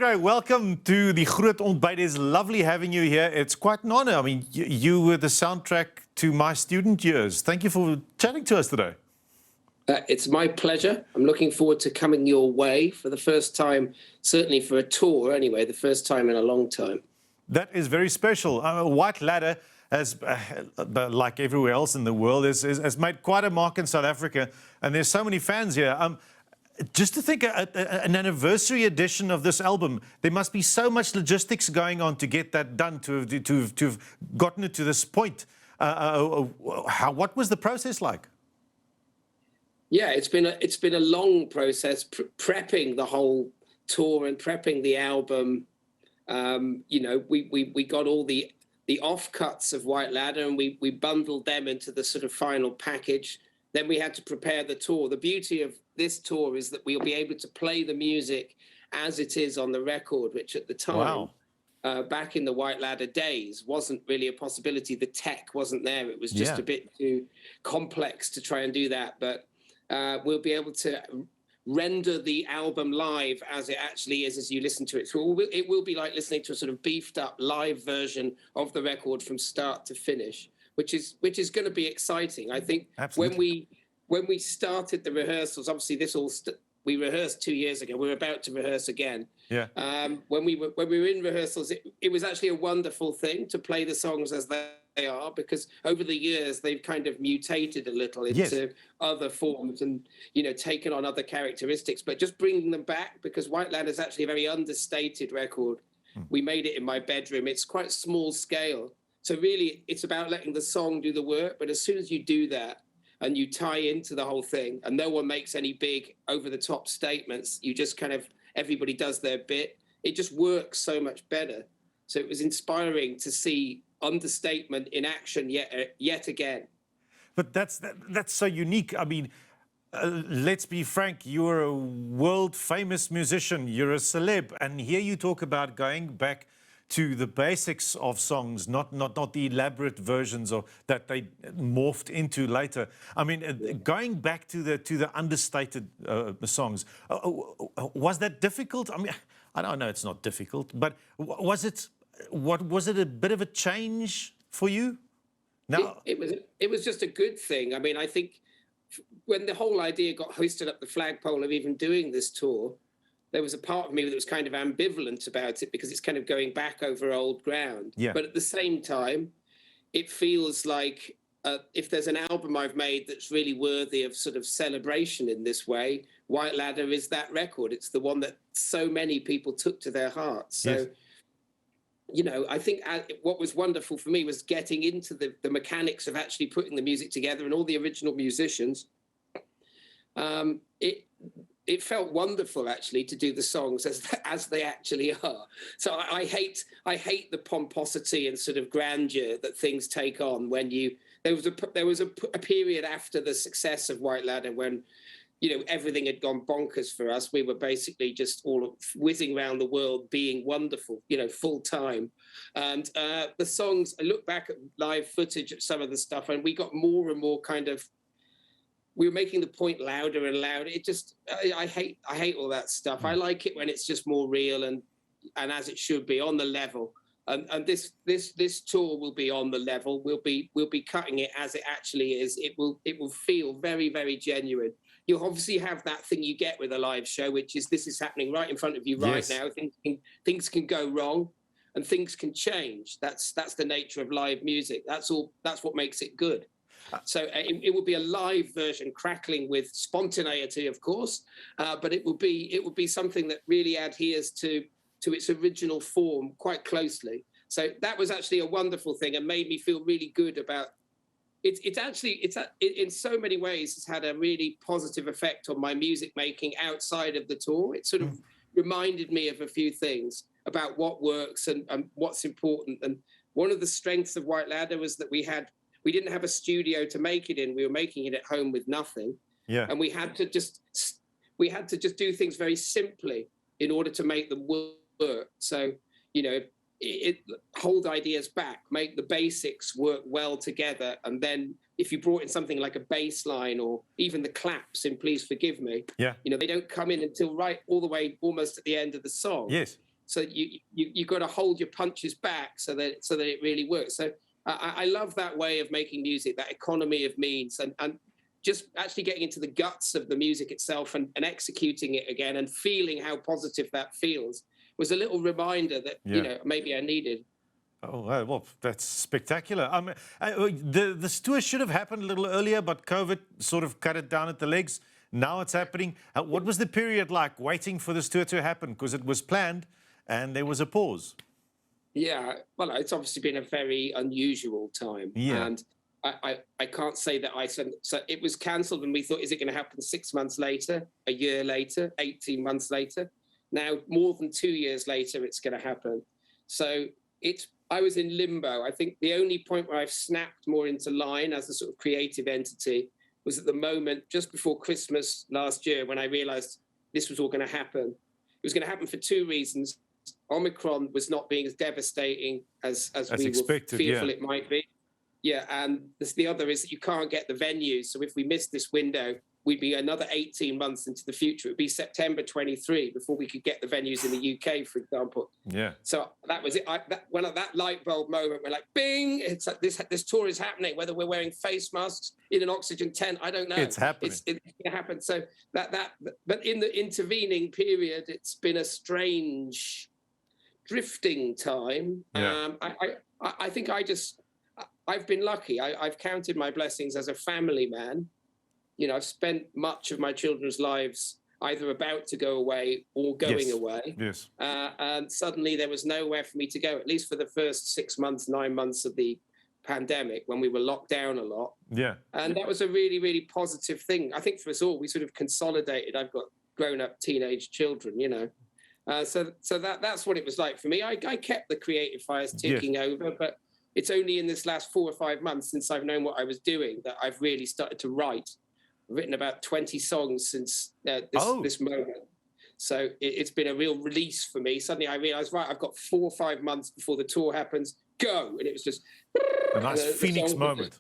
Andre, welcome to the Groot Ontbyt. It's lovely having you here. It's quite an honor. I mean, you were the soundtrack to my student years. Thank you for chatting to us today. It's my pleasure. I'm looking forward to coming your way for the first time, certainly for a tour anyway, the first time in a long time. That is very special. White Ladder has, like everywhere else in the world, has made quite a mark in South Africa, and there's so many fans here. Just to think, an anniversary edition of this album, there must be so much logistics going on to get that done, to have gotten it to this point. What was the process like? Yeah, it's been a long process, prepping the whole tour and prepping the album. You know, we got all the offcuts of White Ladder and we bundled them into the sort of final package. Then we had to prepare the tour. The beauty of this tour is that we'll be able to play the music as it is on the record, which at the time, back in the White Ladder days, wasn't really a possibility. The tech wasn't there. It was just a bit too complex to try and do that. But we'll be able to render the album live as it actually is as you listen to it. So it will be like listening to a sort of beefed up live version of the record from start to finish, which is going to be exciting. I think when we started the rehearsals, obviously we rehearsed 2 years ago. We're about to rehearse again. Yeah. When we were in rehearsals, it was actually a wonderful thing to play the songs as they are, because over the years they've kind of mutated a little into other forms and, you know, taken on other characteristics. But just bringing them back, because White Ladder is actually a very understated record. We made it in my bedroom. It's quite small scale. So really, it's about letting the song do the work. But as soon as you do that and you tie into the whole thing and no one makes any big over-the-top statements, you just kind of, everybody does their bit, it just works so much better. So it was inspiring to see understatement in action yet again. But that's so unique. I mean, let's be frank, you're a world-famous musician, you're a celeb, and here you talk about going back to the basics of songs, not the elaborate versions of that they morphed into later. I mean, going back to the understated songs, was that difficult? I mean, I don't know, it's not difficult, but was it a bit of a change for you? No, it was just a good thing. I mean, I think when the whole idea got hoisted up the flagpole of even doing this tour, there was a part of me that was kind of ambivalent about it because it's kind of going back over old ground. Yeah. But at the same time, it feels like if there's an album I've made that's really worthy of sort of celebration in this way, White Ladder is that record. It's the one that so many people took to their hearts. So, you know, I think what was wonderful for me was getting into the mechanics of actually putting the music together and all the original musicians. It felt wonderful actually to do the songs as they actually are. So I hate the pomposity and sort of grandeur that things take on when there was a period after the success of White Ladder when, you know, everything had gone bonkers for us. We were basically just all whizzing around the world being wonderful, you know, full time. And the songs, I look back at live footage of some of the stuff and we got more and more kind of, we were making the point louder and louder. It just, I hate all that stuff. I like it when it's just more real and as it should be, on the level. And this tour will be on the level. We'll be cutting it as it actually is. It will feel very, very genuine. You'll obviously have that thing you get with a live show, which is this is happening right in front of you right now. Things can go wrong and things can change. That's the nature of live music. That's what makes it good. So it will be a live version, crackling with spontaneity, of course, but it will be something that really adheres to its original form quite closely. So that was actually a wonderful thing and made me feel really good about it. It's in so many ways has had a really positive effect on my music making outside of the tour. It sort of reminded me of a few things about what works and what's important. And one of the strengths of White Ladder was that we didn't have a studio to make it in. We were making it at home with nothing. Yeah. And we had to just do things very simply in order to make them work. So, you know, hold ideas back, make the basics work well together. And then if you brought in something like a bass line or even the claps in Please Forgive Me, you know, they don't come in until right all the way almost at the end of the song. Yes. So you got to hold your punches back so that it really works. So I love that way of making music, that economy of means, and just actually getting into the guts of the music itself and executing it again and feeling how positive that feels was a little reminder that, maybe I needed. Oh, well, that's spectacular. This tour should have happened a little earlier, but COVID sort of cut it down at the legs. Now it's happening. What was the period like waiting for this tour to happen? Because it was planned and there was a pause. Yeah, well, it's obviously been a very unusual time. Yeah. And I can't say that so it was cancelled and we thought, is it going to happen 6 months later, a year later, 18 months later? Now, more than 2 years later, it's going to happen. So I was in limbo. I think the only point where I've snapped more into line as a sort of creative entity was at the moment just before Christmas last year when I realized this was all going to happen. It was going to happen for 2 reasons. Omicron was not being as devastating as we expected, were fearful it might be. Yeah, and the other is that you can't get the venues. So if we missed this window, we'd be another 18 months into the future. It would be September 23 before we could get the venues in the UK, for example. Yeah. So that was it. When at that light bulb moment, we're like, bing! It's like this tour is happening. Whether we're wearing face masks in an oxygen tent, I don't know. It's happening. It's going to happen. So but in the intervening period, it's been a strange drifting time. Yeah. I think I've been lucky. I've counted my blessings as a family man. I've spent much of my children's lives either about to go away or going away. Yes. And suddenly there was nowhere for me to go, at least for the first 6 months, 9 months of the pandemic when we were locked down a lot. Yeah. And that was a really, really positive thing. I think for us all, we sort of consolidated. I've got grown-up teenage children, So that's what it was like for me. I kept the creative fires ticking over, but it's only in this last 4 or 5 months since I've known what I was doing that I've really started to write. I've written about 20 songs since this moment. So it's been a real release for me. Suddenly I realised, right, I've got 4 or 5 months before the tour happens. Go! And it was just... A nice Phoenix moment.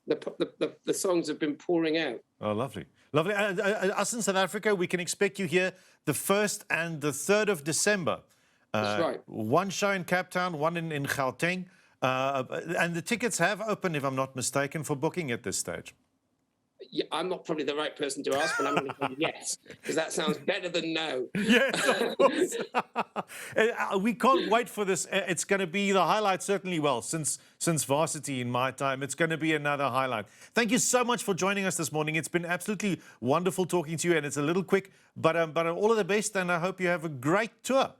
The songs have been pouring out. Oh, lovely. Lovely. Us in South Africa, we can expect you here the 1st and the 3rd of December. That's right. One show in Cape Town, one in Gauteng. And the tickets have opened, if I'm not mistaken, for booking at this stage. Yeah, I'm not probably the right person to ask, but I'm going to say yes, because that sounds better than no. Yes, of course. We can't wait for this. It's going to be the highlight, certainly. Well, since varsity in my time, it's going to be another highlight. Thank you so much for joining us this morning. It's been absolutely wonderful talking to you, and it's a little quick, but all of the best, and I hope you have a great tour.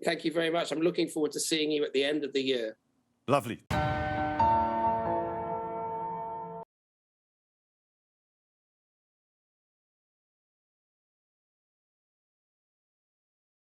Thank you very much. I'm looking forward to seeing you at the end of the year. Lovely.